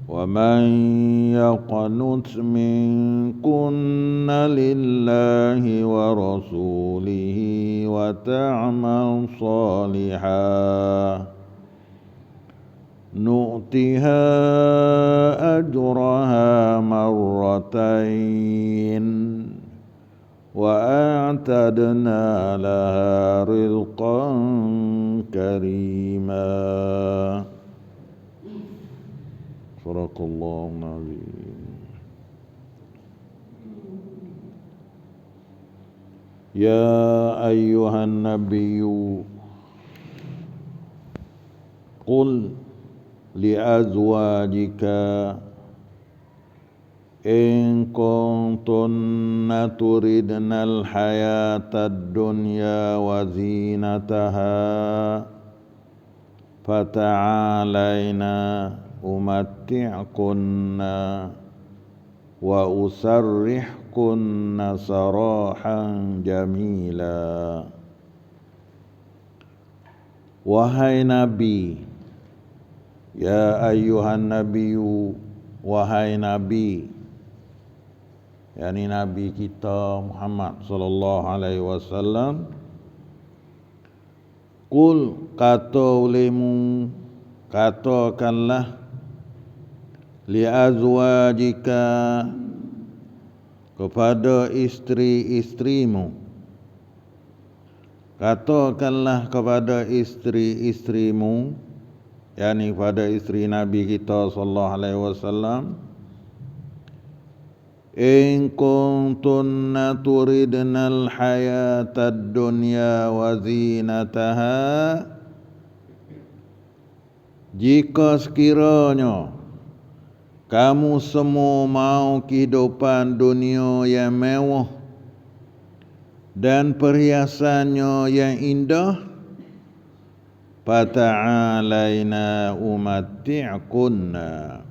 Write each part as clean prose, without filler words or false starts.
ومن يقنت منكن لله ورسوله وتعمل صالحا نؤتها أجرها مرتين وأعتدنا لها رزقا كريما. صدق الله العظيم. يا أيها النبي قل لأزواجك إن كنتن تردن الحياة الدنيا وزينتها فتعالينا أمتعكن وأسرحكن سراحا جميلا. Wahai Nabi, ya ayyuhan nabiyyu, wahai Nabi, yakni Nabi kita Muhammad sallallahu alaihi wasallam, qul, kata olehmu, katakanlah, li azwajika, kepada istri-istrimu, katakanlah kepada istri-istrimu, yakni pada istri Nabi kita sallallahu alaihi wasallam, in kuntunna turidnal hayatad dunya wa zinataha, jika sekiranya kamu semua mau kehidupan dunia yang mewah dan perhiasannya yang indah, fata'alaina umatti'kunna,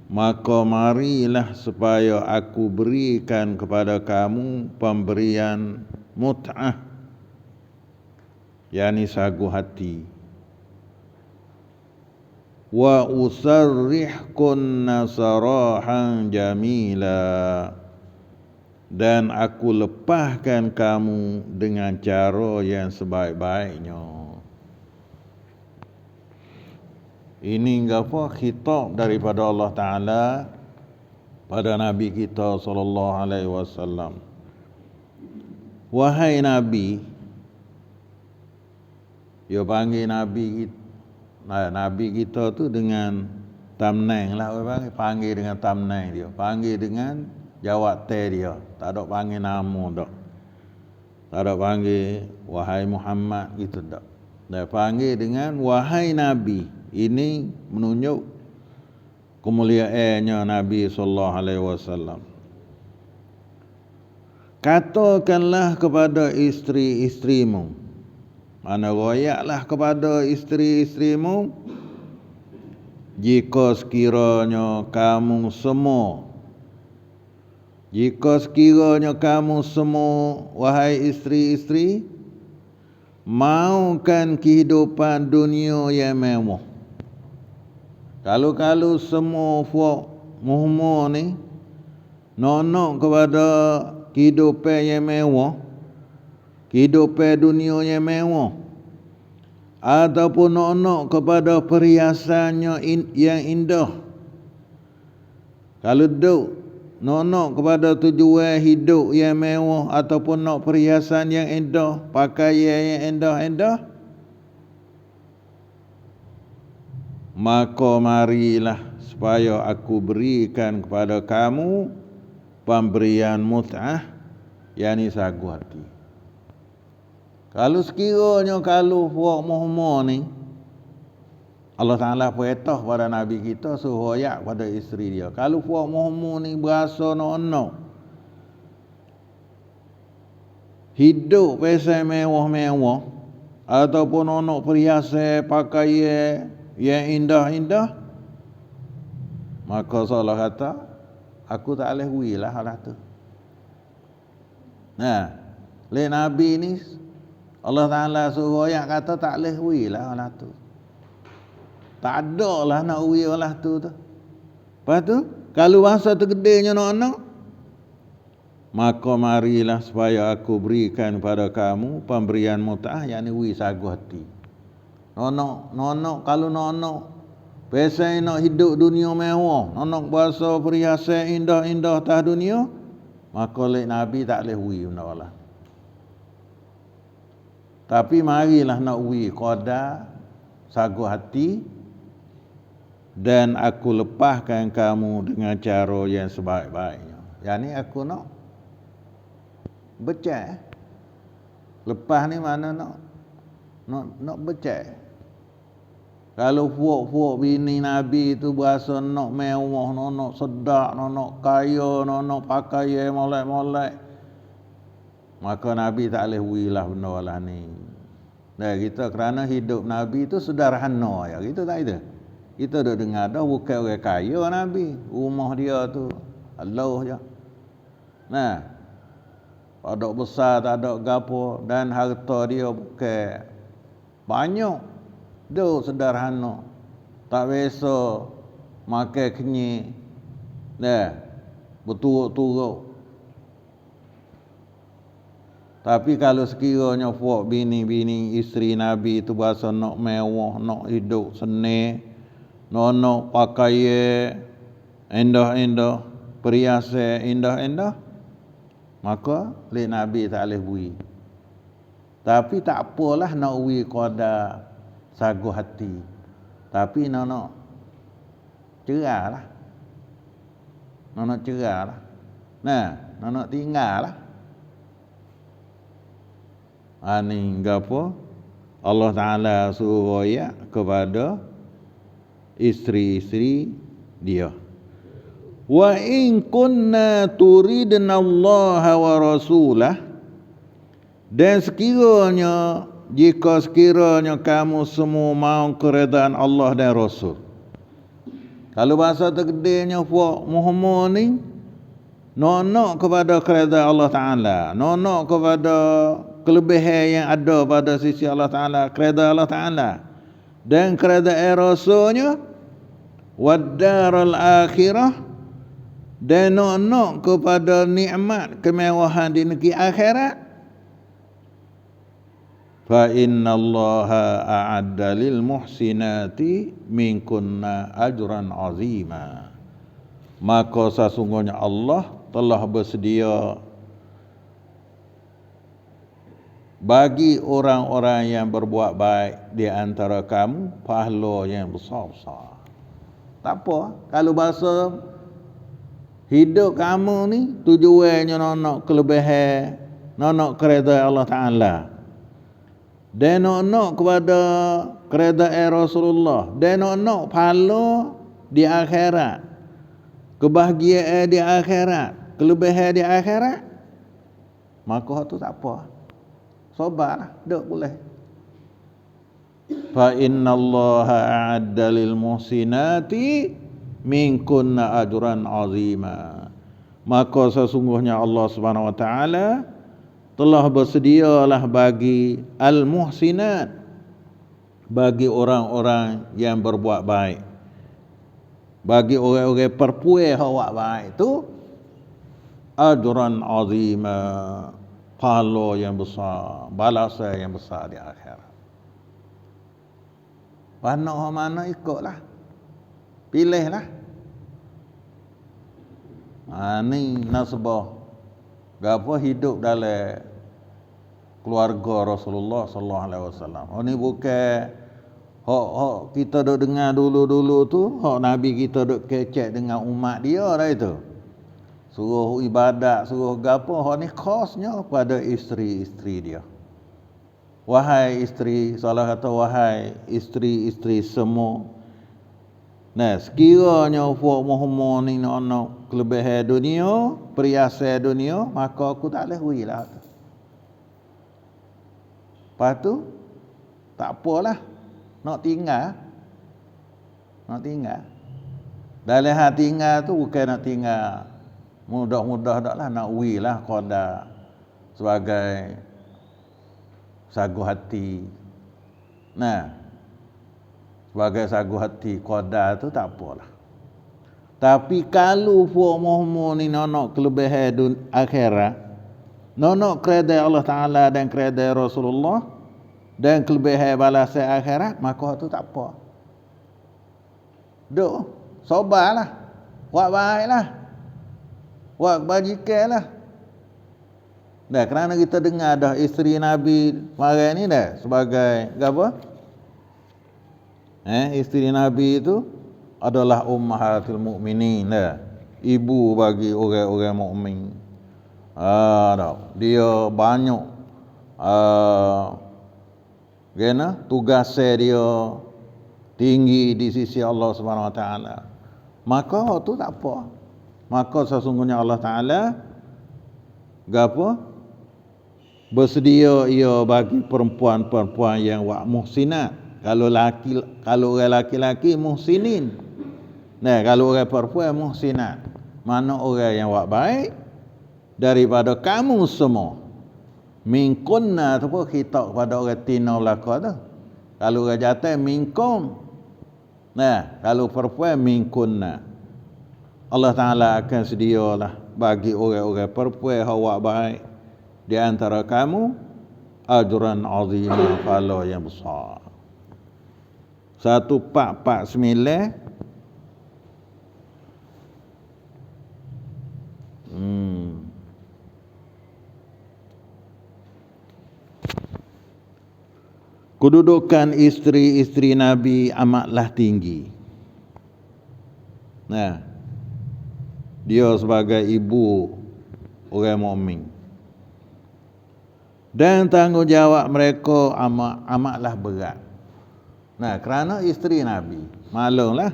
maka marilah supaya aku berikan kepada kamu pemberian mut'ah, yakni sagu hati. Wa usarrihkunna sarahan jamila, dan aku lepaskan kamu dengan cara yang sebaik-baiknya. Ini apa? Khitab daripada Allah Ta'ala pada Nabi kita sallallahu alaihi wasallam. Wahai Nabi, dia panggil Nabi kita tu dengan tamneng lah, panggil dengan tamneng dia, panggil dengan jawab teh dia, tak ada panggil nama dak, tak ada panggil wahai Muhammad gitu dak, dia panggil dengan wahai Nabi. Ini menunjuk kemuliaannya Nabi sallallahu alaihi wasallam. Katakanlah kepada istri-istrimu, mana royaklah kepada istri-istrimu, jika sekiranya kamu semua, wahai istri-istri, maukan kehidupan dunia yang mewah. Kalau semua fuak muhmur ni nak kepada kehidupan yang mewah, kehidupan dunia yang mewah, ataupun nak kepada perhiasannya yang indah, kalau duk nak kepada tujuan hidup yang mewah ataupun nak perhiasan yang indah, pakaian yang indah-indah, maka marilah supaya aku berikan kepada kamu pemberian mut'ah, yakni sagu hati. Kalau sekiranya kalau buat muhmur ni, Allah Ta'ala perintah pada Nabi kita suruh royak pada isteri dia. Kalau buat muhmur ni berasa nak hidup pasal mewah-mewah ataupun nak perhiasan pakaian yang indah-indah, maka Allah kata, aku tak boleh hui lah hal tu. Nah, le Nabi ni Allah Ta'ala suruh royak kata tak boleh hui lah hal tu. Tak ada lah nak ui olah tu. Lepas tu, kalau bahasa tergedenya nak, maka marilah supaya aku berikan kepada kamu pemberian mut'ah, yakni ui sagu hati. Nonok, kalau nonok, biasa nak hidup dunia mewah, nonok bahasa perhiasan indah-indah tah dunia, maka oleh Nabi tak boleh ui benda lah. Tapi marilah nak ui qada sagu hati, dan aku lepaskan kamu dengan cara yang sebaik-baiknya. Yani aku nak becek. Lepas ni mana nak becek. Kalau fuak-fuak bini Nabi tu berasa nak mewah, nak sedap, nak kaya, nak pakai molek-molek, maka Nabi tak boleh wilah benda lah ni. Nah, kita kerana hidup Nabi tu sederhana ya, gitu tak itu? Kita duk dengar dah bukan orang kaya Nabi, rumah dia tu Allah je. Nah, tak ada besar, tak ada gapo, dan harta dia bukan banyak. Duk sederhana. Tak biasa makan kenyik. Nah, berturut-turut. Tapi kalau sekiranya fuak bini-bini isteri Nabi itu berasa nak mewah, nak hidup seni, nak pakai indah-indah, perhiasan indah-indah, maka oleh Nabi tak boleh bui. Tapi tak apalah nak bui qada sagu hati. Tapi nak cerah lah. Nak cerah lah. Nah, nak tinggal lah. Ani gapo? Allah Ta'ala suruh royak kepada isteri-isteri dia. Wa in kunna turidna Allah wa rasulah, dan jika sekiranya kamu semua mau keredaan Allah dan Rasul. Kalau bahasa tergedenya fuak Muhammad ni, nak kepada keredaan Allah Ta'ala, nak kepada kelebihan yang ada pada sisi Allah Ta'ala, keredaan Allah Ta'ala, dan keredaan Rasulnya, wad-daral akhirah, dan nak kepada nikmat kemewahan di negeri akhirat. Fa inna Allaha a'adda lil muhsinati minkunna ajran azima. Maka sesungguhnya Allah telah bersedia bagi orang-orang yang berbuat baik di antara kamu pahala yang besar-besar. Tak apa, kalau bahasa hidup kamu ni tujuannya nak kelebihan, nak keredaan Allah Ta'ala, dan nak kepada keredaan Rasulullah, dan nak pahala di akhirat, kebahagiaan di akhirat, kelebihan di akhirat, maka tu tak apa. Sabarlah, duk boleh. Fa inna Allaha a'adda lil muhsinati minkunna ajran azima. Maka sesungguhnya Allah Subhanahu wa taala telah bersedialah bagi al-muhsinat, bagi orang-orang yang berbuat baik, bagi orang-orang perempuan yang buat baik itu ajran azima, pahala yang besar, balasan yang besar di akhirat. Mana ikutlah, pilihlah. Ni nasbah gapo hidup dalam keluarga Rasulullah sallallahu alaihi wasallam. Ni bukan hak kita duk dengar dulu-dulu tu, hak Nabi kita duk kecek dengan umat dia dah itu. Suruh ibadat, suruh gapo, hak ni khasnya pada isteri-isteri dia. Wahai isteri, salah kata wahai isteri-isteri semua. Nah, sekiranya fuak Muhammad ni nak kelebihan dunia, perhiasan dunia, maka aku tak boleh hui lah. Lepas tu, tak apalah, nak tinggal. Dalam hati tinggal tu bukan nak tinggal mudah-mudah dak lah, nak hui lah qada sebagai sagu hati. Nah, sebagai sagu hati qadar tu tak apalah. Tapi kalau puak mohmu ni nonok kelebihan akhirat, nonok keredai Allah Ta'ala dan keredai Rasulullah dan kelebihan balasan akhirat, maka tu tak apa. Duk, sobarlah, buat baiklah, buat kebajikan lah. Dah, kerana kita dengar dah isteri Nabi mari ni dah sebagai apa? Isteri Nabi itu adalah ummahatul mukminin dah. Ibu bagi orang-orang mukmin. Dia banyak tugasnya dia tinggi di sisi Allah Subhanahu Wa Taala. Maka tu tak apa. Maka sesungguhnya Allah Taala gapo? Bersedia ia bagi perempuan-perempuan yang muhsinat. Kalau orang laki-laki muhsinin. Nah, kalau orang perempuan muhsinat. Mana orang yang buat baik daripada kamu semua. Minkunna tu pun khitab kepada orang tina belaka tu. Kalau orang jantan minkum. Nah, kalau perempuan minkunna. Allah Taala akan sedialah bagi orang-orang perempuan yang buat baik di antara kamu ajran azima, pahala yang besar. 1449 kedudukan isteri-isteri Nabi amatlah tinggi. Nah, dia sebagai ibu orang mukmin. Dan tanggungjawab mereka amatlah berat. Nah, kerana isteri Nabi, maklumlah.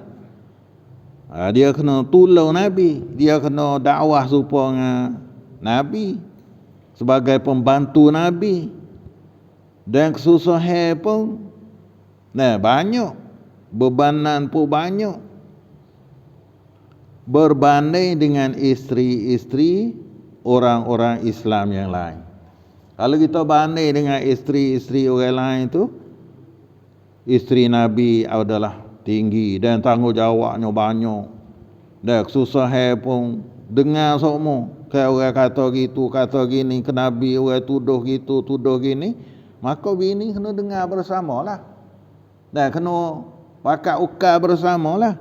Dia kena tolong Nabi, dia kena dakwah supaya Nabi sebagai pembantu Nabi. Dan kesusahan pun banyak, bebanan pun banyak. Berbanding dengan isteri-isteri orang-orang Islam yang lain. Kalau kita banding dengan isteri-isteri orang lain tu, isteri Nabi adalah tinggi dan tanggungjawabnya banyak. Dan kesusahan pun dengar semua. Kalau orang kata gitu, kata gini ke Nabi, orang tuduh gitu, tuduh gini, maka bini kena dengar bersamalah. Dan kena pakat ukar bersamalah.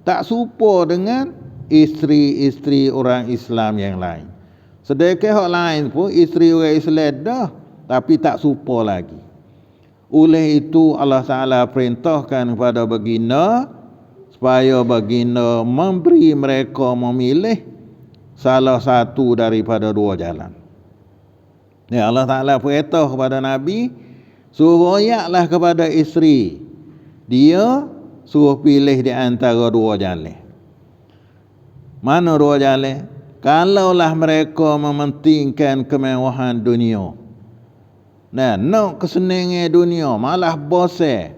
Tak serupa dengan isteri-isteri orang Islam yang lain. Sedekah hak lain pun isteri orang Islam dah, tapi tak serupa lagi. Oleh itu Allah Ta'ala perintahkan kepada baginda supaya baginda memberi mereka memilih salah satu daripada dua jalan. Ya, Allah Ta'ala perintah kepada Nabi, suruh royaklah kepada isteri. Dia suruh pilih di antara dua jalan. Mana dua jalan? Kalaulah mereka mementingkan kemewahan dunia. Nah, nak kesenangan dunia, malah bosan,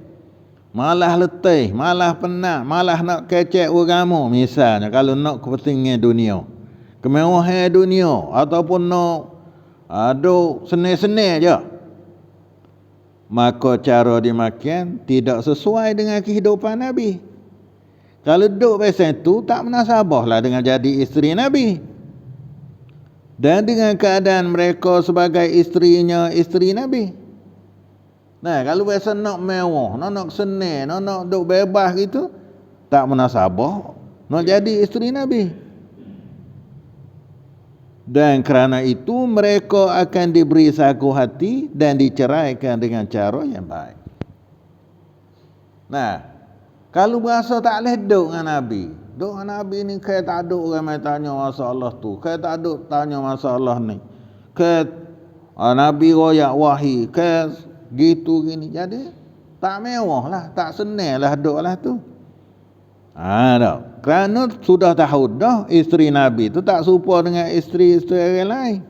malah letih, malah penat, malah nak kecek agama misalnya, kalau nak kepentingan dunia, kemewahan dunia, ataupun nak senang-senang je, maka cara dimakan tidak sesuai dengan kehidupan Nabi. Kalau duduk macam tu, tak menasabahlah dengan jadi isteri Nabi. Dan dengan keadaan mereka sebagai isterinya isteri Nabi. Nah, kalau biasa nak mewah, nak senang, nak duduk bebas gitu, tak menasabah nak jadi isteri Nabi. Dan kerana itu mereka akan diberi sagu hati dan diceraikan dengan cara yang baik. Nah, kalau berasa tak boleh duduk dengan Nabi, duduk dengan Nabi ni kaya tak ada orang main tanya masalah tu, kaya tak ada tanya masalah ni, kaya Nabi royak wahi, kaya gitu gini, jadi tak mewah lah, tak senang lah duduk lah tu. Tak. Kerana sudah tahu dah isteri Nabi tu tak serupa dengan isteri-isteri orang lain.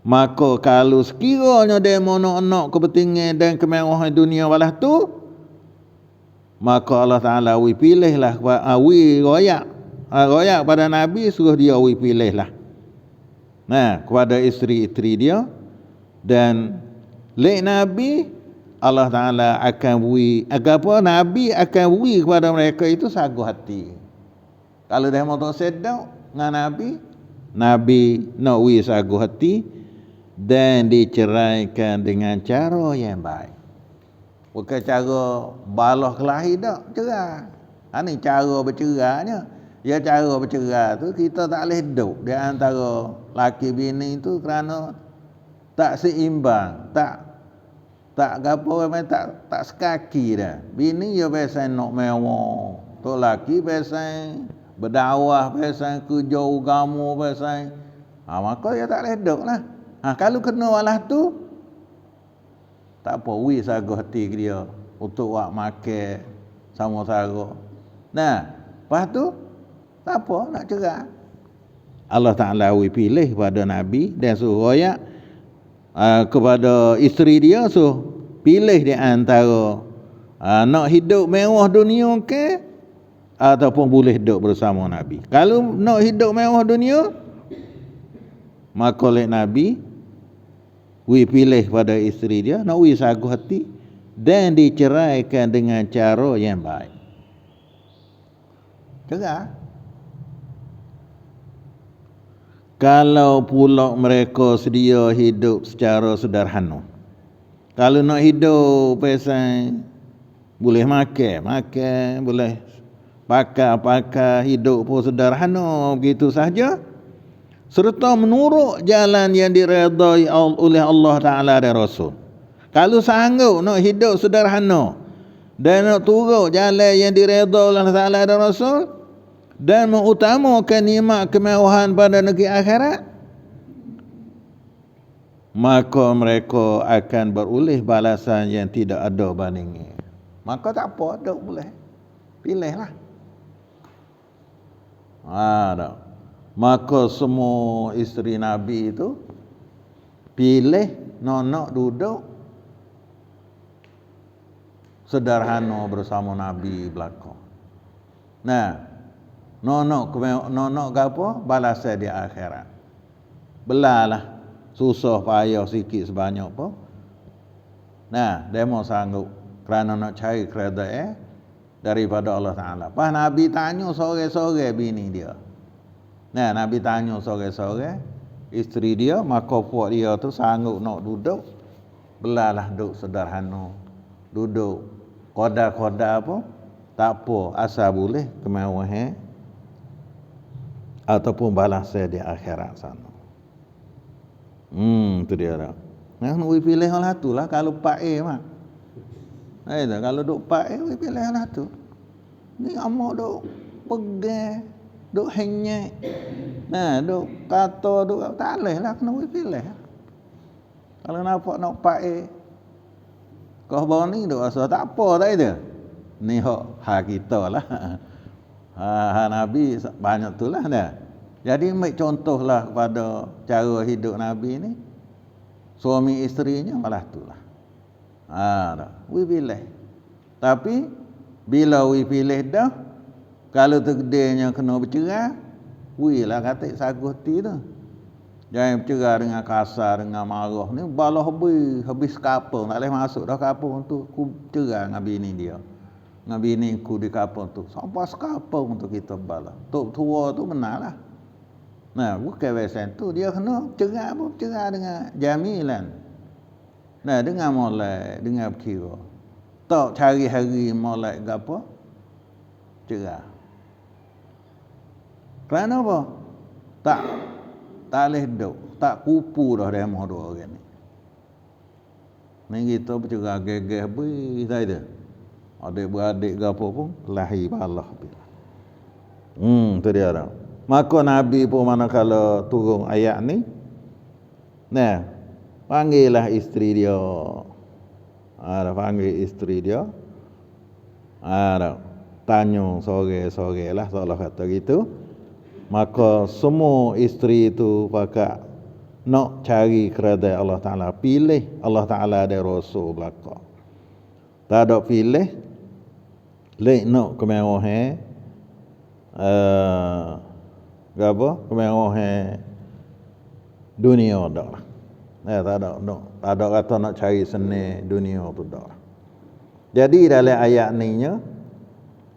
Maka kalau sekiranya dia nak kepentingan dan kemewahan dunia balas tu, maka Allah Ta'ala pilihlah, royak pada Nabi, suruh dia pilihlah. Nah, kepada isteri-isteri dia. Dan lek Nabi Allah Ta'ala akan beri Nabi akan beri kepada mereka itu sagu hati. Kalau dia mau sedap dengan Nabi nak beri sagu hati dan diceraikan dengan cara yang baik. Bukan cara balah kelahi tak, cerai. Ini cara bercerainya. Ya cara bercerai tu kita tak boleh hidup di antara laki bini tu kerana tak seimbang, tak tak sekaki dah. Bini dia biasa nak mewah, tok laki biasa berdakwah, biasa kerja agama, biasa. Maka dia tak boleh hidup lah. Kalau kena walah tu tak apa, wi sagu hati ke dia untuk buat makan sama-sama. Nah, lepas tu tak apa nak cerai. Allah Ta'ala pilih kepada Nabi dan suruh royak kepada isteri dia, suruh pilih di antara nak hidup mewah dunia ke ataupun boleh hidup bersama Nabi. Kalau nak hidup mewah dunia, maka oleh Nabi pilih pada isteri dia nak sagu hati dan diceraikan dengan cara yang baik. Cerai. Kalau pula mereka sedia hidup secara sederhana. Kalau nak hidup pasal boleh makan, boleh pakai, hidup pun sederhana begitu saja, serta menurut jalan yang diredai oleh Allah Ta'ala dan Rasul. Kalau sanggup nak hidup sederhana dan nak turut jalan yang diredai oleh Allah Ta'ala dan Rasul dan mengutamakan nikmat kemewahan pada negeri akhirat, maka mereka akan beroleh balasan yang tidak ada bandingnya. Maka tak apa, tak boleh. Pilihlah. Tak. Maka semua isteri Nabi itu pilih nak duduk sederhana bersama Nabi belaka. Nah, nak apa? Balasan di akhirat. Belalah susah payah sikit sebanyak apa. Nah, dia mau sanggup kerana nak cari keredaan daripada Allah Ta'ala. Pas Nabi tanya sore-sore bini dia. Nah, Nabi tanya sore-sore isteri dia, maka puak dia tu sanggup nak duduk, belalah duduk sederhana, duduk koda-koda apa, tak apa, asal boleh kemewahan ataupun balasnya di akhirat sana. Tu dia dah. Nah, nak pilih lah tu lah kalau Pak mak. Kalau duk Pak pilih lah tu. Ni amak duk pegang, duk henyek. Nah, duk kata duk tak leh lah kena pilih. Kalau nampak nak Pak kau bawa ni duk rasa tak apa tak itu. Ni hak kita lah. Nabi banyak tu lah dah. Jadi ambil contohlah kepada cara hidup Nabi ni. Suami isterinya malah tu lah. Pilih. Tapi bila pilih dah, kalau takdirnya kena bercerai, lah kata sagu hati tu. Jangan bercerai dengan kasar, dengan marah ni, balah habis kapal, tak boleh masuk dah kapal tu. Ku cerai dengan bini dia. Dengan bini ku di kapal tu. Sampai sekapal untuk kita balah. Tok tua tu menarlah. Nah, bukan macam tu. Dia kena cerai pun cerai dengan jamilan. Nah, dengan molek, dengan berkira. Tak cari hari molek ke apa, cerai. Kerana apa? Tak boleh hidup. Tak kupu dah dia mahu dua orang ni. Ni kita bercerai gegeh beri tak ada. Adik-beradik ke apa pun, lahir balah. Tu dia dah. Maka Nabi pun manakala turun ayat ni, nah, panggillah isteri dia. Panggil isteri dia. Tanya sore-sore lah, seolah kata gitu. Maka semua isteri itu pakat nak cari keredaan Allah Ta'ala. Pilih Allah Ta'ala dan Rasul belaka. Tak ada pilih, lek nak kemewahan, kemewahan dunia dah lah. Tak ada kata nak cari seni dunia tu dah. Jadi dalam ayat ni nya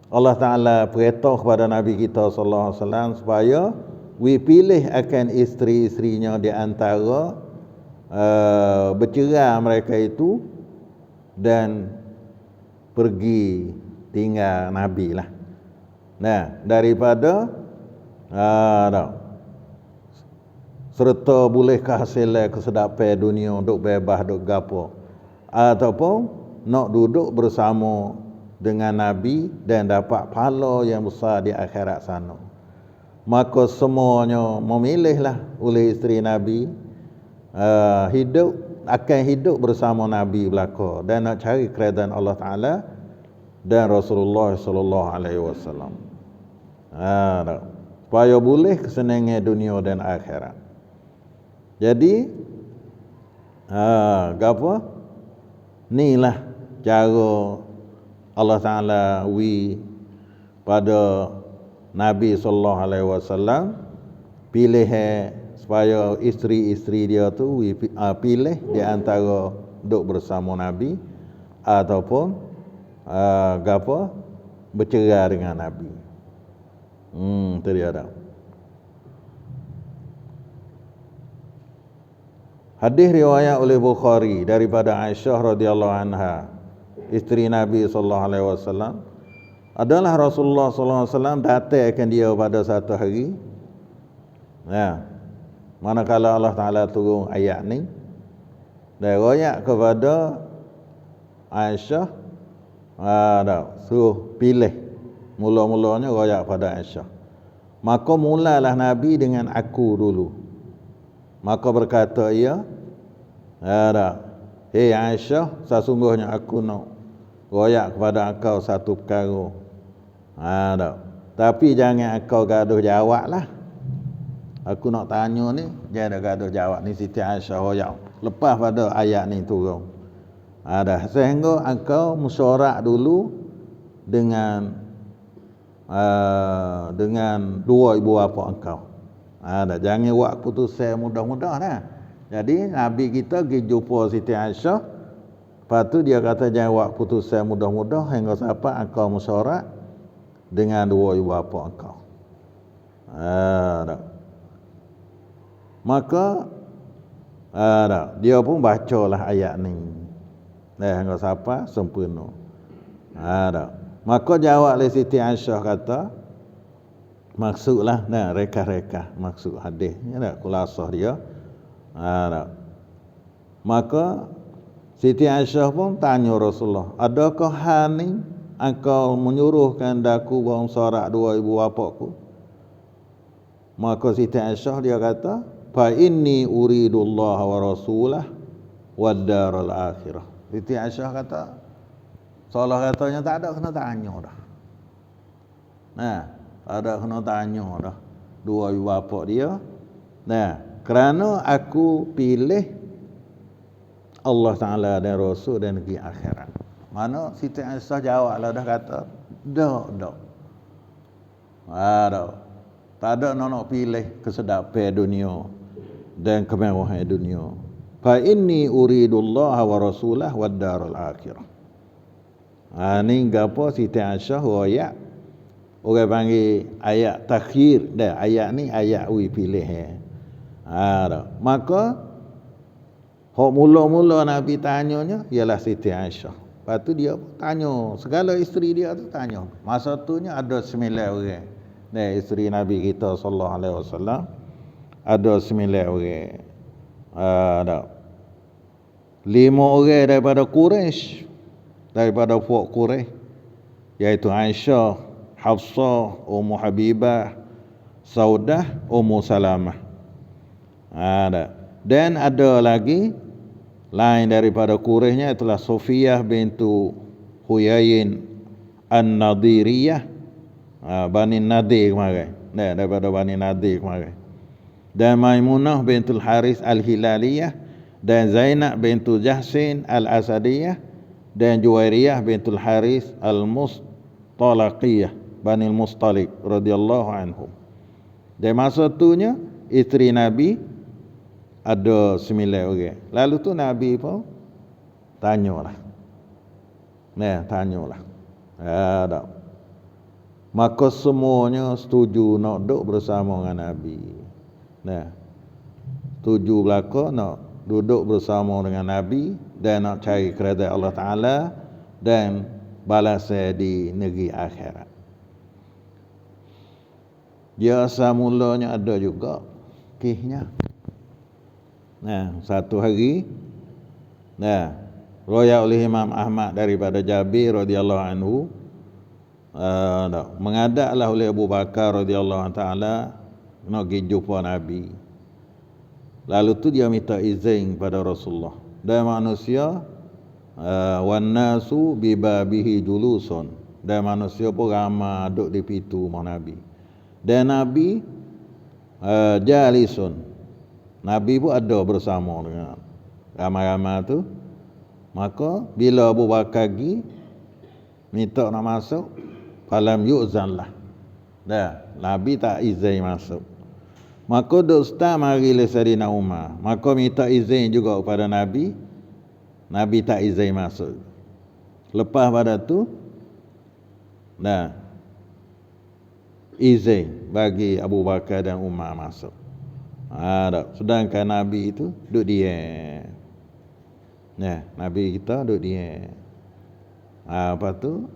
Allah Taala perintah kepada Nabi kita sallallahu alaihi wasallam supaya we pilih akan isteri-isterinya di antara bercerai mereka itu dan pergi tinggal Nabi lah. Nah, daripada serta bolehkah hasil kesedapan dunia duk bebas duk gapo ataupun nak duduk bersama dengan Nabi dan dapat pahala yang besar di akhirat sana. Maka semuanya memilihlah oleh isteri Nabi hidup bersama Nabi belaka dan nak cari keredaan Allah Taala dan Rasulullah sallallahu alaihi wasallam. Supaya boleh kesenangan dunia dan akhirat. Jadi gapo? Inilah cara Allah Taala pada Nabi sallallahu alaihi wasallam pilih supaya isteri-isteri dia tu pilih di antara duduk bersama Nabi ataupun gapo bercerai dengan Nabi. Tu dia dah. Hadis riwayat oleh Bukhari daripada Aisyah radhiyallahu anha, isteri Nabi sallallahu alaihi wasallam, adalah Rasulullah sallallahu alaihi wasallam datangkan dia pada satu hari. Manakala Allah Taala turun ayat ni, dan riwayat kepada Aisyah suruh pilih. Mula-mulanya riwayat pada Aisyah. Maka mulalah Nabi dengan aku dulu. Maka berkata ia, hei Aisyah, sesungguhnya aku nak royak kepada engkau satu perkara. Tapi jangan engkau gaduh jawab lah. Aku nak tanya ni, jangan gaduh jawab. Ni Siti Aisyah royak. Lepas pada ayat ni turun. Sehingga engkau musyawarah dulu dengan dua ibu bapa engkau. Jangan buat keputusan mudah-mudah dah. Jadi Nabi kita pergi jumpa Siti Aisyah. Lepas tu dia kata jangan buat keputusan mudah-mudah hingga sampai engkau musyawarah dengan dua ibu bapa engkau. Maka dia pun bacalah ayat ni. Hingga sampai sempurna. Maka jawab oleh Siti Aisyah kata, maksudlah reka-reka maksud hadis ni kulasah dia. Maka Siti Aisyah pun tanya Rasulullah, adakah hal ni engkau menyuruhkan daku bersorak dua ibu bapaku? Maka Siti Aisyah dia kata, fa inni uridullah wa rasulah wad daral akhirah. Siti Aisyah kata, seolah katanya tak ada kena tanya dah. Tak ada kena tanya dah dua ibu bapa dia. Kerana aku pilih Allah Ta'ala dan Rasul dan negeri akhirat. Mana Siti Aisyah jawablah dah kata, dak. Tak ada nak pilih kesedapan dunia dan kemewahan dunia. Fa inni uridullah wa rasulah wad darul akhirah. Ni gapo Siti Aisyah royak. Orang panggil ayat takhir dah. Ayat ni ayat pilih. Maka hok mula-mula Nabi tanyanya ialah Siti Aisyah. Lepas tu dia tanya segala isteri dia tu tanya. Masa tu nya ada 9 orang. Isteri Nabi kita sallallahu alaihi wasallam ada 9 orang. 5 orang daripada Quraisy, daripada puak Quraisy, iaitu Aisyah, Hafsah, Ummu Habibah, Saudah, Ummu Salamah. Dan ada lagi lain daripada Quraisynya itulah Sufiyah bintu Huyayin An-Nadiriyah, Bani Nadir kemarin. Daripada Bani Nadir kemarin. Dan Maimunah bintul Haris Al-Hilaliyah, dan Zainab bintu Jahsin Al-Asadiyah, dan Juwairiyah bintul Haris Al-Mustalaqiyah Bani Al-Mustaliq radhiyallahu anhum. Dan masa itunya isteri Nabi ada 9 orang. Lalu tu Nabi pun tanyalah. Tanyalah. Tak. Maka semuanya setuju nak duduk bersama dengan Nabi. Setuju belaka nak duduk bersama dengan Nabi dan nak cari keridhaan Allah Ta'ala dan balasan di negeri akhirat. Biasa mulanya ada juga kisahnya. Satu hari riwayat oleh Imam Ahmad daripada Jabir radhiyallahu anhu, mengadaklah oleh Abu Bakar radhiyallahu taala nak pergi jumpa Nabi. Lalu tu dia minta izin pada Rasulullah. Dan manusia wan nasu bi babihi julusun. Dan manusia pun ramai duduk di pintu rumah Nabi. Dan Nabi jalisun. Nabi pun ada bersama dengan ramai-ramai tu. Maka bila Abu Bakar pergi minta nak masuk, falam yu'zanlah. Nabi tak izin masuk. Maka dostar marilah Sayyidina Umar. Maka minta izin juga kepada Nabi. Nabi tak izin masuk. Lepas pada tu izin bagi Abu Bakar dan Umar masuk. Sedangkan Nabi itu duduk diam. Nabi kita duduk diam. Lepas tu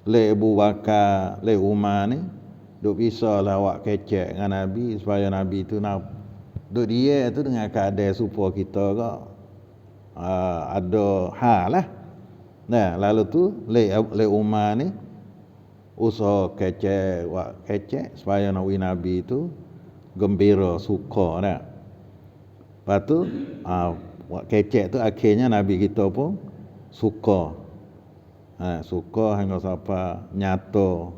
le Abu Bakar, le Umar ni duk pisahlah awak kecek dengan Nabi supaya Nabi tu nak duk dia tu dengan keadaan supaya kita ke ada hal lah. Lalu tu le Umar ni usaha kecek awak kecek supaya Nabi tu gembira, suka dah. Lepas tu awak kecek tu akhirnya Nabi kita pun suka. Suka hingga sampai nyata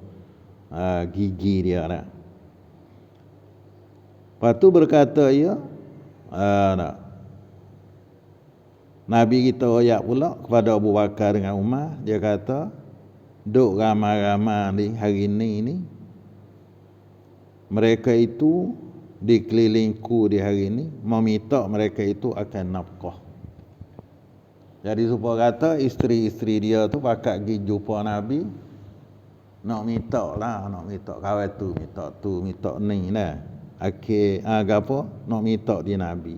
gigi dia dah. Lepas tu berkata ia Nabi kita ayat pula kepada Abu Bakar dengan Umar. Dia kata duk ramai-ramai di hari ini mereka itu dikelilingku di hari ini meminta mereka itu akan nafkah. Jadi supaya kata isteri-isteri dia tu pakat pergi jumpa Nabi, nak minta kawan tu, minta ni lah. Akhir apa? Nak minta di Nabi.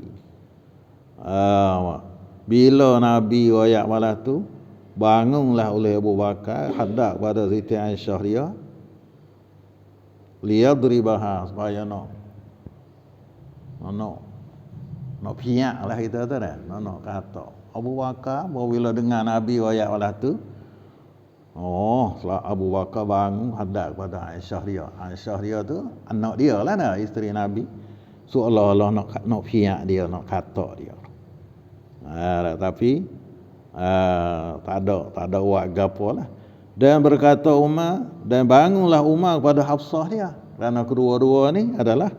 Bila Nabi wayak malah tu, bangunlah oleh Abu Bakar hadap pada Siti Aisyah dia. Liyadribaha supaya nak piak lah kita tu dah. Nak kata. Abu Bakar bila dengar Nabi wayak malah tu, Abu Bakar bangun hadap kepada Aisyah dia. Aisyah dia tu anak dia lah isteri Nabi. Seolah-olah nak piak dia, nak kata dia. Tapi tak ada buat gapo lah. Dan berkata Umar, dan bangunlah Umar kepada Hafsah dia. Kerana kedua-dua ni adalah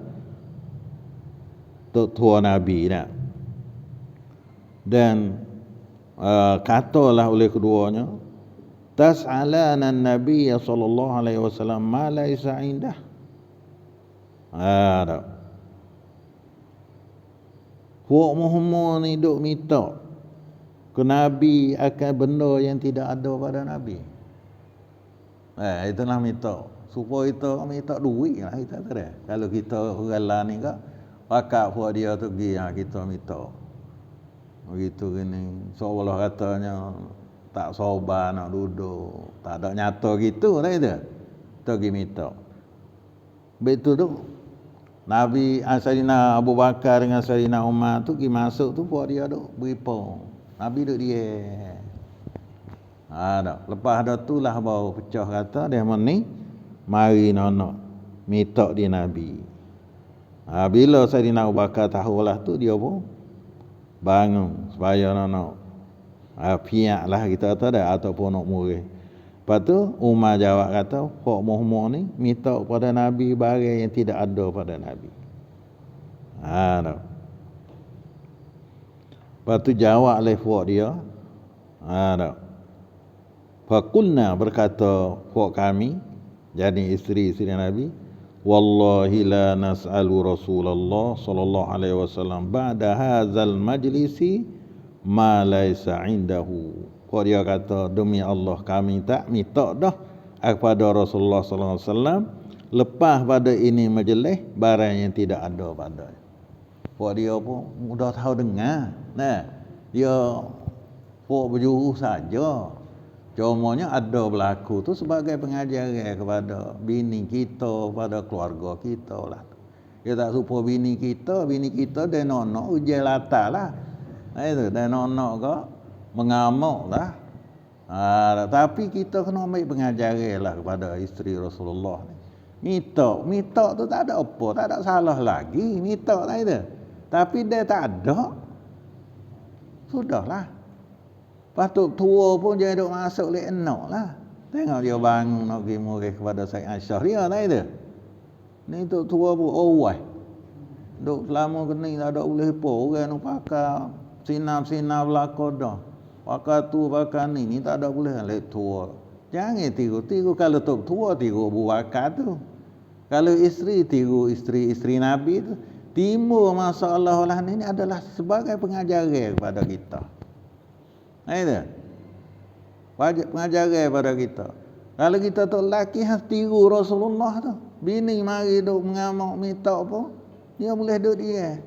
tua Nabi dah. Dan katalah oleh keduanya, tas'alana Nabi sallallahu alaihi wasallam ma laisa indah. Puak Muhammad ni duk minta ke Nabi akan benda yang tidak ada pada Nabi. Itulah minta. Supaya kita minta duit lah kita tu dah. Kalau kita rela ni ke, pakat puak dia tu pergi, kita minta. Begitu gini. Seolah katanya tak sabar nak duduk. Tak ada nyata gitu lah itu. Kita pergi minta. Begitu tu. Nabi Sayyidina Abu Bakar dengan Sayyidina Umar tu pergi masuk tu puak dia duk beripong. Nabi duk dia. Lepas dah tu lah baru pecah kata dia ni mari nak minta di Nabi. Bila Sayyidina Abu Bakar tahulah tu dia pun bangun supaya nak piak lah kita kata dah ataupun nak murih. Lepas tu Umar jawab kata, Pak Muhammad ni minta kepada Nabi barang yang tidak ada pada Nabi. Lepas tu jawab oleh Pak dia. Fakulna berkata Pak kami, jadi isteri-isteri Nabi, wallahi la nas'alu Rasulullah sallallahu alaihi wasallam ba'da hadzal majlisi ma laisa indahu. Kau dia kata, demi Allah kami tak minta dah kepada Rasulullah sallallahu alaihi wasallam lepas pada ini majlis barang yang tidak ada padanya. Kau dia pun mudah tahu dengar. Nah, dia pun berjuru saja. Cumanya ada berlaku tu sebagai pengajaran kepada bini kita, pada keluarga kita lah. Dia tak suka bini kita dia nonok ujian latar lah. Itu dia nonok ke mengamuk lah. Tapi kita kena ambil pengajaran lah kepada isteri Rasulullah ni. Minta tu tak ada apa, tak ada salah lagi. Minta lah itu. Tapi dia tak ada. Sudahlah. Patut tua pun dia duk masuk lek enak lah. Tengok dia bangun nak pergi murid kepada Said Aisyah. Dia tak ada. Ni tok tua pun awal. Duk selama kening tak ada boleh apa. Orang nak pakai sinar belaka dah. Pakai tu pakai ni tak ada boleh lek tua. Jangan tiru kalau tok tua tiru Abu Bakar tu. Kalau tiru isteri Nabi tu. Timbul masalah lah ni adalah sebagai pengajaran kepada kita. Itu wajib pengajaran pada kita. Kalau kita tu lelaki harus tiru Rasulullah tu. Bini mari duk mengamuk minta apa, dia boleh duduk dia.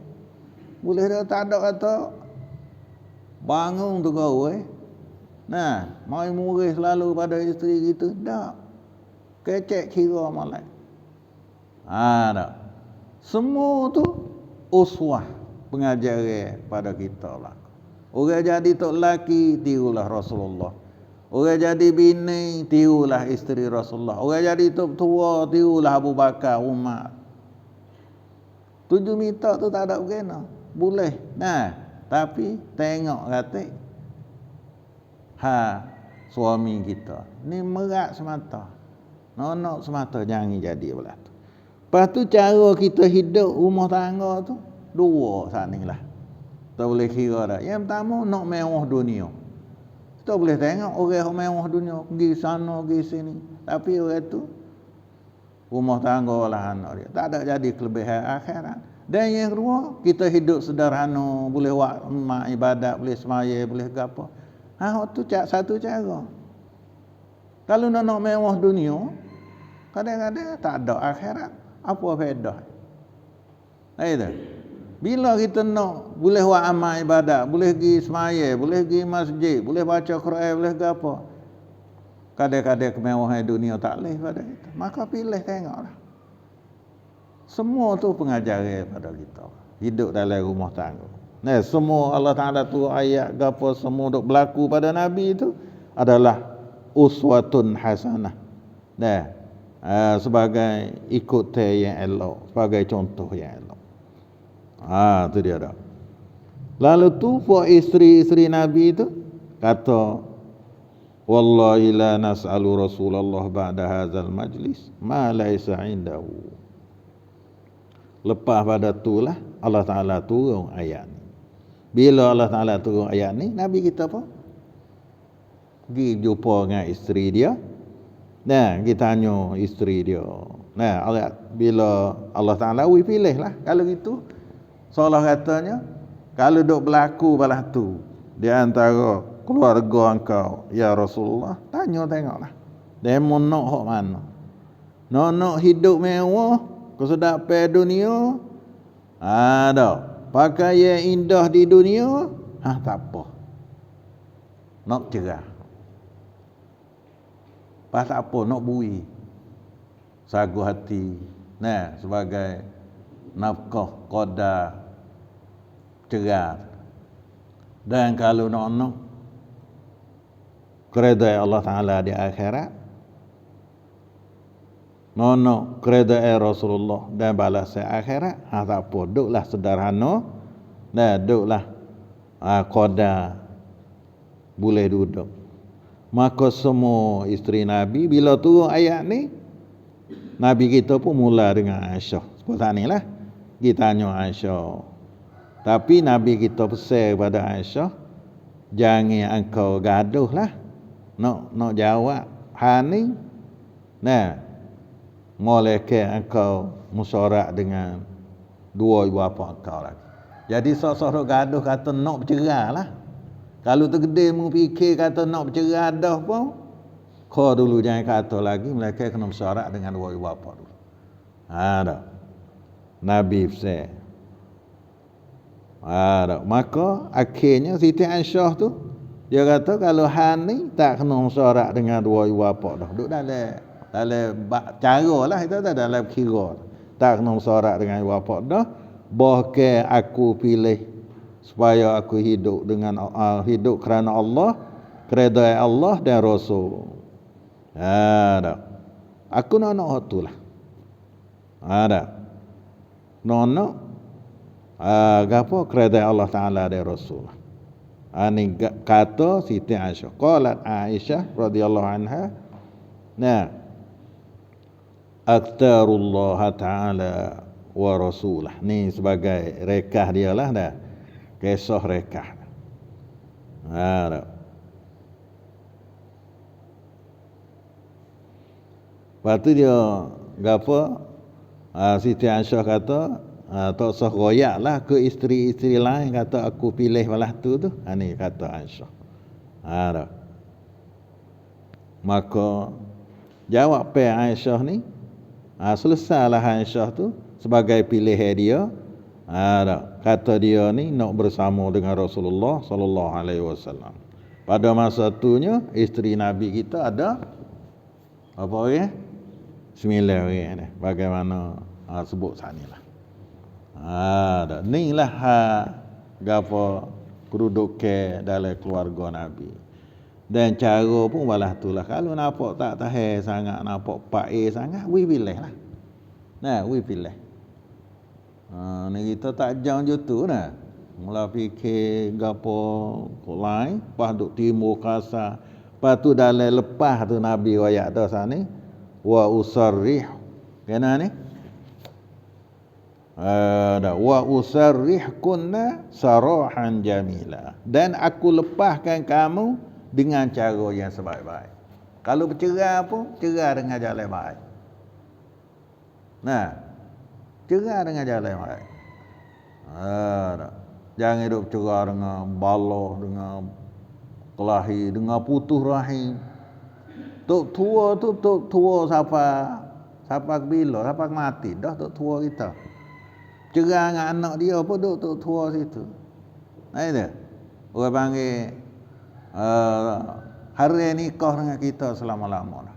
Boleh dia tak ada kata bangun tu kau Nah, mai murid selalu pada isteri gitu. Tak. Kecek kira malai. Tak. Semua tu uswah pengajaran pada kita lah. Orang jadi tok lelaki, tirulah Rasulullah. Orang jadi bini, tirulah isteri Rasulullah. Orang jadi tok tua, tirulah Abu Bakar, Umar. Tujuh minta tu tak ada kena. Boleh. Nah, tapi tengok kata suami kita. Ni merak semata. Nonok semata jangan jadi belah tu. Lepas tu cara kita hidup rumah tangga tu dua saning lah. Tak boleh kira dah. Yang pertama nak mewah dunia. Kita boleh tengok orang mewah dunia pergi sana pergi sini. Tapi orang tu rumah tangga lah anak dia. Tak ada jadi kelebihan akhirat. Dan yang kedua, kita hidup sederhana, boleh buat mak ibadat, boleh semaya, boleh apa. Tu satu cara. Kalau nak mewah dunia, kadang-kadang tak ada akhirat. Apa faedah? Itu. Bila kita nak boleh buat amal ibadat, boleh pergi semaya, boleh pergi masjid, boleh baca Quran, boleh apa. Kadang-kadang kemewahan dunia tak boleh pada kita. Maka pilih tengoklah. Semua tu pengajaran pada kita. Hidup dalam rumah tangga. Nah, semua Allah Ta'ala tu ayat apa semua duk berlaku pada Nabi itu adalah uswatun hasanah. Nah, sebagai ikut yang elok, sebagai contoh yang elok. Tu dia dah. Lalu tu for isteri Nabi itu kata, wallahi la nas'alu Rasulullah ba'da hadzal majlis ma laisa indahu. Lepas pada itulah Allah Ta'ala turun ayat ni. Bila Allah Ta'ala turun ayat ni, Nabi kita apa? Pergi jumpa dengan isteri dia. Nah, kita tanya isteri dia. Nah, bila Allah Ta'ala pilih lah. Kalau gitu, seolah katanya, kalau duk berlaku balah tu di antara keluarga engkau, ya Rasulullah, tanya tengoklah. Demo nak hak mana? Nak hidup mewah, kesedapan dunia, ada. Pakaian indah di dunia, tak apa. Nak cerah. Tak apa, nak bui. Sagu hati. Nah, sebagai nafkah qada cerah. Dan kalau nak keredai Allah Ta'ala di akhirat, nak keredai Rasulullah dan balasan akhirat, tak apa, duduklah sederhana dan duduklah qada boleh duduk. Maka semua isteri Nabi bila turun ayat ni, Nabi kita pun mula dengan Aisyah. Seperti ni lah. Kita tanya Aisyah. Tapi Nabi kita pesan kepada Aisyah, jangan engkau gaduh lah. Nak jawab. Ni. Nah. molekeh engkau musyarak dengan dua ibu bapa engkau lagi. Jadi sok-sok gaduh kata nak bercerai lah. Kalau tergede fikir kata nak bercerai dah pun, kau dulu jangan kata lagi, mereka kena musyarak dengan dua ibu bapa dulu. Ada Nabi pesan. Ada. Maka akhirnya Siti Aisyah tu dia kata kalau han ni tak kena musyarak dengan dua ibu bapa dah. Duduk dalam cara lah itu tak dalam kira. Tak kena musyarak dengan ibu bapa dah. Bahkan aku pilih supaya aku hidup dengan hidup kerana Allah, keredai Allah dan Rasul. Ada. Aku nak tu lah. Ada. Nono gapo keredai Allah Taala dan Rasul. Ani kata Siti Aisyah. Qalat Aisyah radhiyallahu anha. Nah. Aktarullah Taala wa Rasulah. Ni sebagai rekah dia lah dah. Kisah rekah. Ada. Lepas tu dia gapo Siti Aisyah kata tak usah royak lah ke isteri-isteri lain kata aku pilih malah tu. Ni kata Aisyah. Ada. Maka jawab pe Aisyah ni selesailah Aisyah tu sebagai pilihan dia. Ada. Kata dia ni nak bersama dengan Rasulullah sallallahu alaihi wasallam. Pada masa itunya isteri Nabi kita ada apa orang? 9 orang dah. Bagaimana sebut sanilah. Ada. Inilah gapo kedudukan dalam keluarga Nabi. Dan cara pun balah itulah. Kalau nampak tak tahan sangat, nampak pakai sangat, we pilih lah. Nah, we pilih. Ni kita tak jauh je tu nah. Mula fikir gapo lain, lepas duk timur kasar. Lepas tu dalam lepas tu Nabi wayak dah sana wa usarrih. Kena ni? Wa usarrih kunna sarahan jamila. Dan aku lepaskan kamu dengan cara yang sebaik-baik. Kalau bercerai pun, cerai dengan jalan baik. Nah, cerai dengan jalan baik. Jangan hidup cerai dengan baloh, dengan kelahi, dengan putus rahim. Tok tua tu tok tua siapa bila, siapa mati dah tok tua kita. Cerai dengan anak dia pun duk tok tua situ. Nah itu. Orang panggil hari nikah dengan kita selama-lamanya.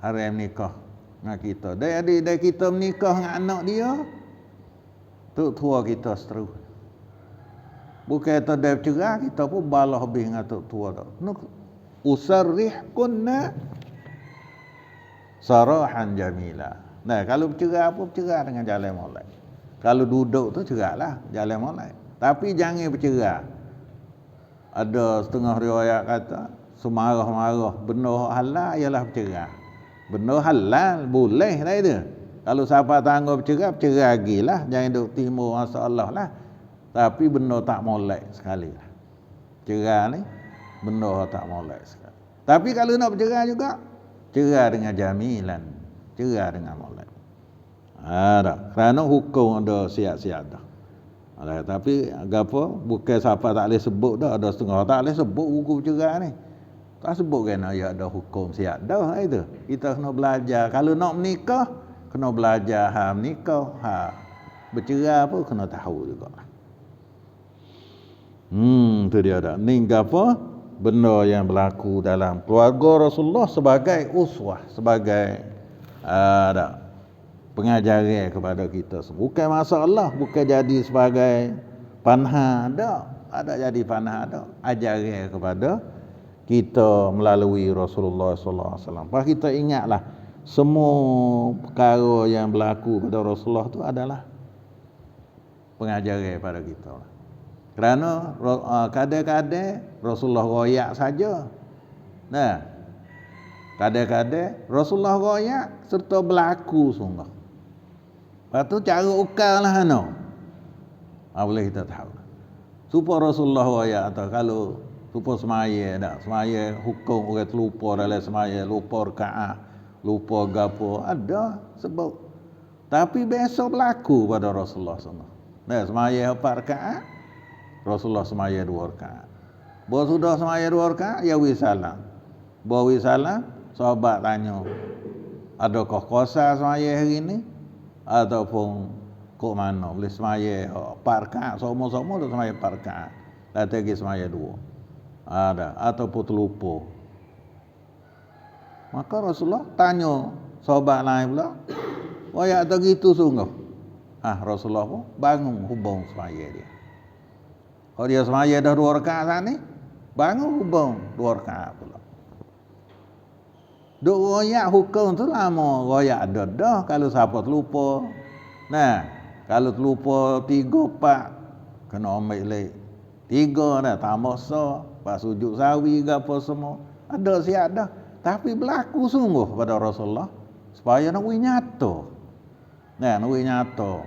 Hari nikah dengan kita. Dari kita menikah dengan anak dia, tok tua kita seterus. Bukan kita dah bercerai, kita pun balah habis dengan tok tua tu. Usarrih kunna sarahan jamila. Nah, kalau bercerai apa bercerai dengan jalan molek. Kalau duduk tu cerailah jalan molek. Tapi jangan bercerai. Ada setengah riwayat kata semarah-marah benda halal ialah bercerai. Benda halal boleh lah itu. Kalau siapa tangguh bercerai lagi lah. Jangan duk timur masalah lah. Tapi benda tak molek sekali lah. Cerai ni benda tak molek sekali. Tapi kalau nak bercerai juga, cerai dengan jamilan, cerai dengan molek. Ada. Kerana hukum ada siap-siap dah. Ada. Tapi apa? Bukan siapa tak boleh sebut dah. Ada setengah tak boleh sebut hukum cerai ni. Tak sebut kan ya ada hukum siap dah itu. Kita kena belajar. Kalau nak menikah, kena belajar menikah, bercerai pun kena tahu juga. Tu dia dah. Ni apa? Benda yang berlaku dalam keluarga Rasulullah sebagai uswah, sebagai pengajaran kepada kita semua. Bukan masalah, bukan jadi sebagai panha dak, ada jadi panha dak. Ajaran kepada kita melalui Rasulullah sallallahu alaihi wasallam. Pak kita ingatlah semua perkara yang berlaku pada Rasulullah itu adalah pengajaran kepada kita. Kerana kadang-kadang Rasulullah royak saja. Nah, kadang-kadang Rasulullah royak serta berlaku sungguh. Lepas tu cara ukar lah boleh kita tahu. Supaya Rasulullah royak atau kalau supaya semaya tak semaya hukum orang terlupa dalam semaya lupa rakaat. lupa gapo ada sebab. Tapi besok berlaku pada Rasulullah SAW. Nah, semaya 4 rakaat, Rasulullah semaya 2 rakaat. Bawa sudah semaya 2 rakaat, ya wisalam. Bawa wisalam, sahabat tanya, adakah kosa semaya hari ini? Ataupun kok mana? Boleh semaya 4 rakaat, semua-semua dah semaya 4 rakaat. Dah lagi semaya 2. Ada, ataupun terlupa. Maka Rasulullah tanya sahabat lain pula, "Waya tak gitu sungguh?" Rasulullah pun bangun hubung semaya dia. Kalau dia semaya dah 2 rakaat sana, bangun hubung 2 rakaat pula. Duk royak hukum tu lama, royak ada dah kalau siapa terlupa. Nah, kalau terlupa 3 4 kena ambil lek. 3 dah tambah pas sujud sawi ke apa semua. Ada siap dah. Tapi berlaku sungguh pada Rasulullah supaya nak nyata. Nah, nak nyata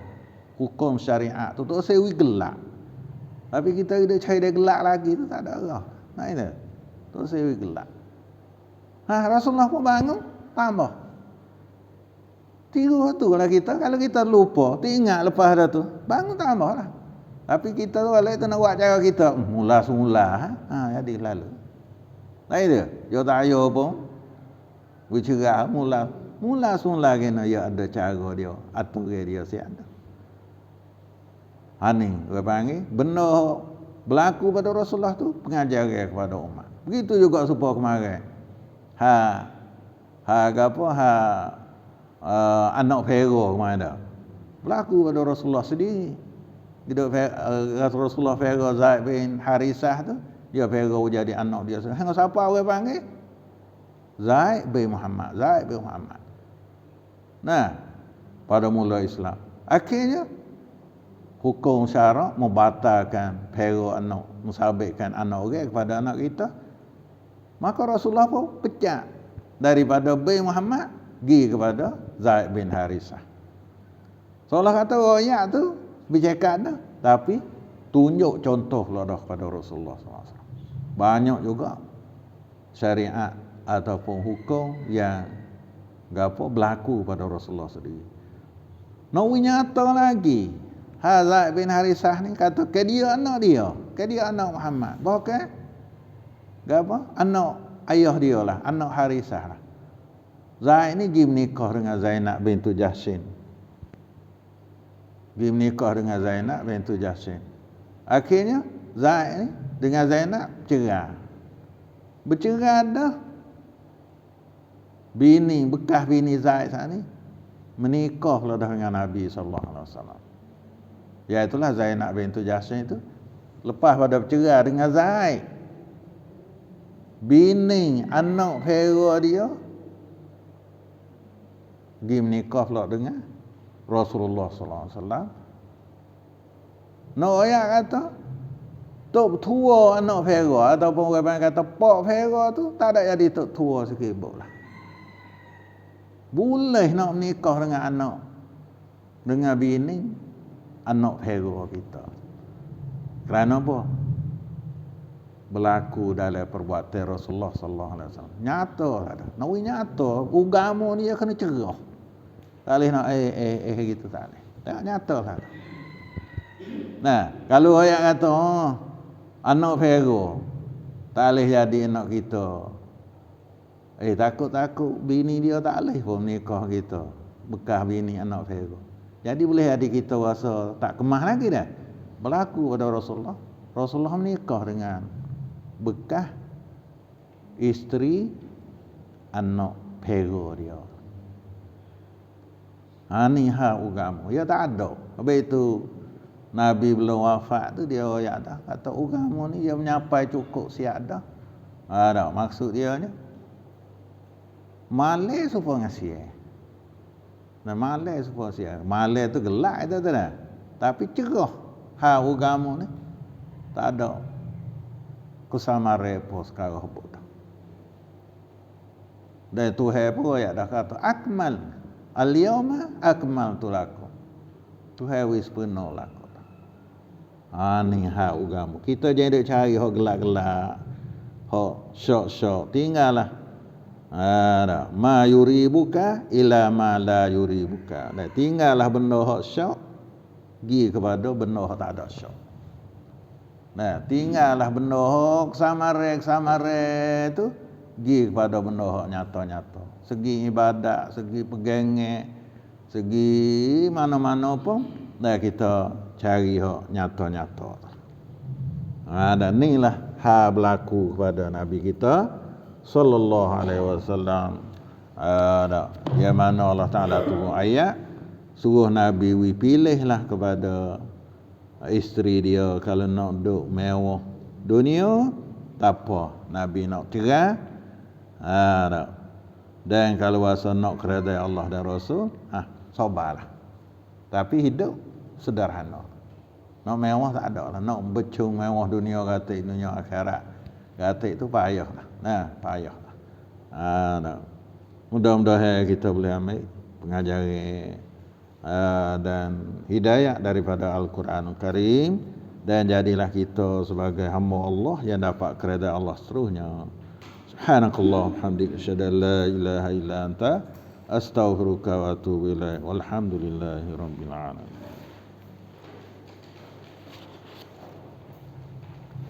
hukum syariat tu sewi gelak. Tapi kita dia cari dia gelak lagi tu tak ada arah. Nah itu. Tu sewi gelak. Rasulullah pun bangun tambah. 3 tu kalau kita lupa, ingat lepas dah tu, bangun tambah lah. Tapi kita tu balik tu nak buat cara kita, mula semula, jadi lalu. Lain dia, dia tak ayo pun, bercerah mula semula kena ya ada cara dia, atur dia siap ada. Ni, orang panggil, benar berlaku pada Rasulullah tu, pengajaran kepada umat. Begitu juga supaya kemarin. Anak Pharaoh kemarin dah. Berlaku pada Rasulullah sendiri. Rasulullah Pharaoh Zaid bin Harisah tu, dia Pharaoh jadi anak dia. Hang siapa orang panggil? Zaid bin Muhammad. Nah, pada mula Islam. Akhirnya hukum syarak membatalkan Pharaoh anak, mensabitkan anak orang kepada anak kita. Maka Rasulullah pun pecat daripada bin Muhammad pergi kepada Zaid bin Harisah. Seolah kata royak tu bercakap dah, tapi tunjuk contoh lah dah kepada Rasulullah SAW. Banyak juga syariat ataupun hukum yang berlaku pada Rasulullah sendiri. Nak nyata lagi, Zaid bin Harisah ni kata ke dia anak Muhammad. Bahkan anak ayah dia lah, anak Harisah lah. Zaid ni pergi menikah dengan Zainab bintu Jahshin. Akhirnya Zaid ni dengan Zainab bercerai dah. Bekas bini Zaid saat ni menikahlah dah dengan Nabi SAW. Iaitulah Zainab bintu Jahshin itu lepas pada bercerai dengan Zaid, bini anak Pharaoh dia pergi menikah pula dengan Rasulullah SAW. Nak ayat kata tok tua anak Pharaoh ataupun orang kata pak Pharaoh tu tak ada jadi tok tua sekibuk lah. Boleh nak menikah dengan anak, dengan bini anak Pharaoh kita. Kerana apa? Berlaku dalam perbuatan Rasulullah SAW. Nyata ada. Nak nyata, agama ni dia kena cerah. Tak boleh nak gitu tak boleh. Tak nyata lah. Nah, kalau ayat kata anak Pharaoh tak boleh jadi anak kita. Takut bini dia tak boleh pun nikah kita. Bekas bini anak Pharaoh. Jadi boleh jadi kita rasa tak kemah lagi dah. Berlaku pada Rasulullah. Rasulullah menikah dengan bekas isteri anak Pharaoh dia. Ni hak agama. Ya tak ada. Habis itu Nabi belum wafat tu dia royak dah. Kata agama ni dia menyapai cukup siap dah. Ada maksud dia ni. Malai supaya ngasih. Nah malai supaya siap. Malai tu gelak itu tu dah. Tapi cerah hak agama ni. Tak ada kusama repos sekarang sebut. Dan Tuhan pun royak dah kata akmal al-yawma akmaltu lakum. Tuhan wis penuh lakum. Ni hak agama. Kita jangan duk cari hak gelak-gelak, hak syok-syok. Tinggallah. Ma yuribuka ila ma la yuribuka. Dan tinggallah benda hak syok, pergi kepada benda hak tak ada syok. Nah, tinggallah benda hak samare tu, pergi kepada benda hak nyata-nyata. Segi ibadat, segi pegangnya, segi mana-mana pun, nah kita cari hak nyata-nyata. Dan inilah hal berlaku kepada Nabi kita sallallahu alaihi wasallam. Yang mana Allah Taala turun ayat suruh Nabi pilihlah kepada isteri dia kalau nak duk mewah dunia tak apa, Nabi nak cerai. Dan kalau rasa nak keredai Allah dan Rasul, sabarlah. Tapi hidup sederhana. Nak mewah tak ada lah. Nak becung mewah dunia kata dunia akhirat. Kata itu payahlah. Payahlah. Mudah-mudahan kita boleh ambil pengajaran dan hidayah daripada Al-Quranul Karim, dan jadilah kita sebagai hamba Allah yang dapat keredaan Allah seterusnya. Subhanakallah hamdika asyhadu an la ilaha illa anta astaghfiruka wa atubu ilaik. Walhamdulillahirabbil alamin.